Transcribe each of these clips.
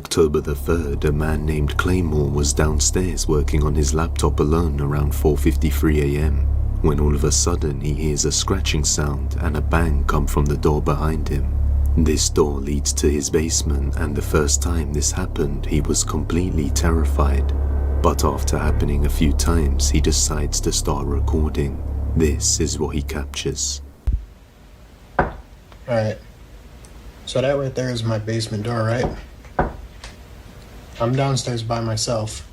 October the 3rd, a man named Claymore was downstairs working on his laptop alone around 4:53 a.m. when all of a sudden he hears a scratching sound and a bang come from the door behind him. This door leads to his basement, and the first time this happened he was completely terrified. But after happening a few times he decides to start recording. This is what he captures. Alright, so that right there is my basement door, right? I'm downstairs by myself.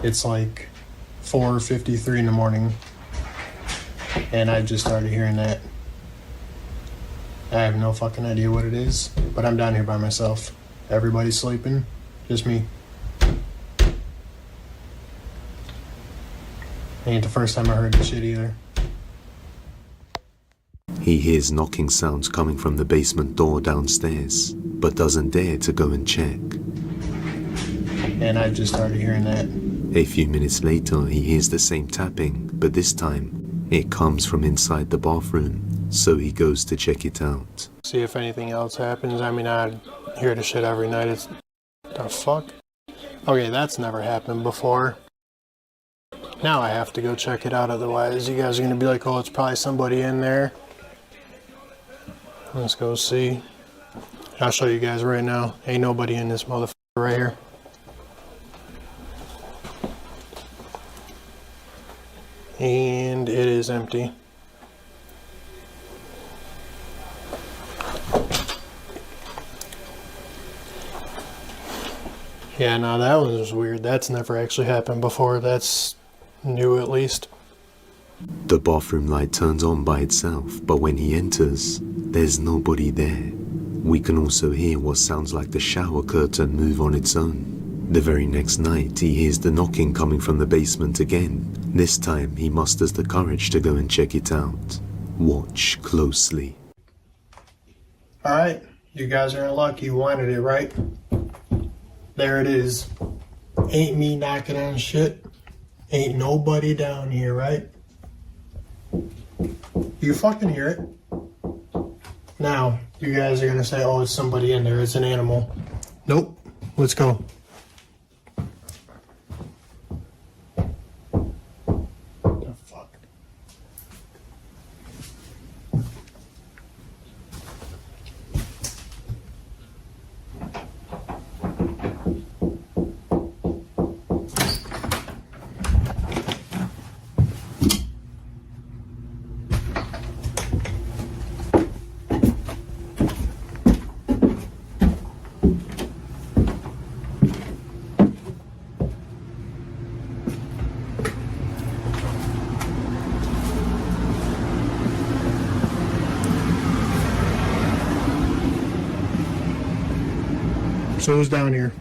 It's like 4:53 in the morning, and I just started hearing that. I have no fucking idea what it is, but I'm down here by myself. Everybody's sleeping, just me. Ain't the first time I heard this shit either. He hears knocking sounds coming from the basement door downstairs, but doesn't dare to go and check. And I just started hearing that. A few minutes later, he hears the same tapping, but this time, it comes from inside the bathroom, so he goes to check it out. See if anything else happens. I mean, I hear the shit every night. It's... the fuck? Okay, that's never happened before. Now I have to go check it out, otherwise you guys are gonna be like, oh, it's probably somebody in there. Let's go see. I'll show you guys right now. Ain't nobody in this motherfucker right here. And it is empty. Yeah, no, that was weird. That's never actually happened before. That's new, at least. The bathroom light turns on by itself, but when he enters, there's nobody there. We can also hear what sounds like the shower curtain move on its own. The very next night, he hears the knocking coming from the basement again. This time, he musters the courage to go and check it out. Watch closely. Alright, you guys are in luck. You wanted it, right? There it is. Ain't me knocking on shit. Ain't nobody down here, right? You fucking hear it. Now, you guys are gonna say, oh, it's somebody in there. It's an animal. Nope. Let's go. The fuck? So who's down here?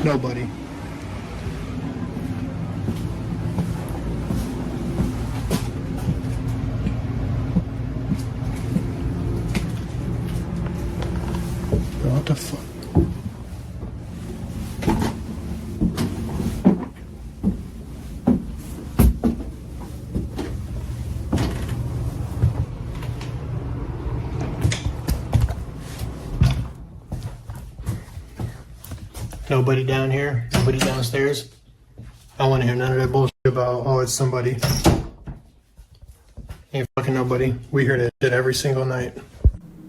Nobody. What the fuck? Nobody down here? Nobody downstairs? I want to hear none of that bullshit about, oh, it's somebody. Ain't fucking nobody. We hear that shit every single night.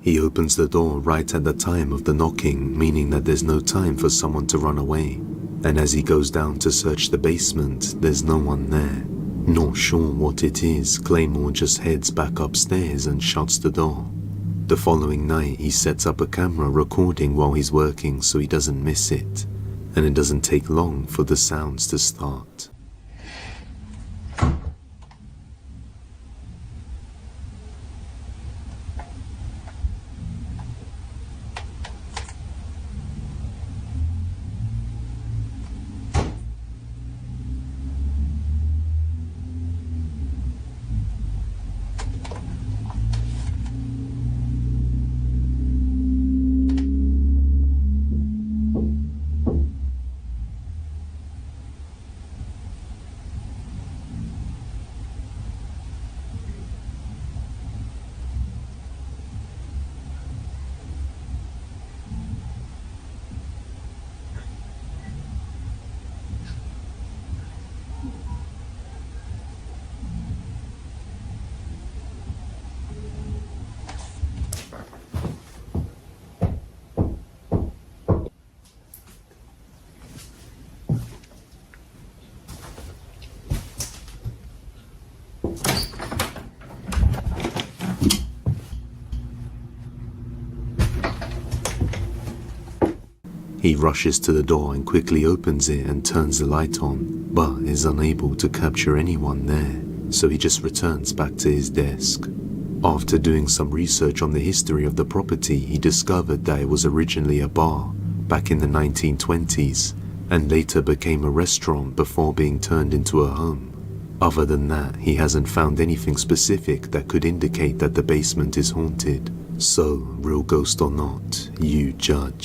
He opens the door right at the time of the knocking, meaning that there's no time for someone to run away. And as he goes down to search the basement, there's no one there. Not sure what it is, Claymore just heads back upstairs and shuts the door. The following night, he sets up a camera recording while he's working so he doesn't miss it. And it doesn't take long for the sounds to start. He rushes to the door and quickly opens it and turns the light on, but is unable to capture anyone there, so he just returns back to his desk. After doing some research on the history of the property, he discovered that it was originally a bar back in the 1920s and later became a restaurant before being turned into a home. Other than that, he hasn't found anything specific that could indicate that the basement is haunted. So, real ghost or not, you judge.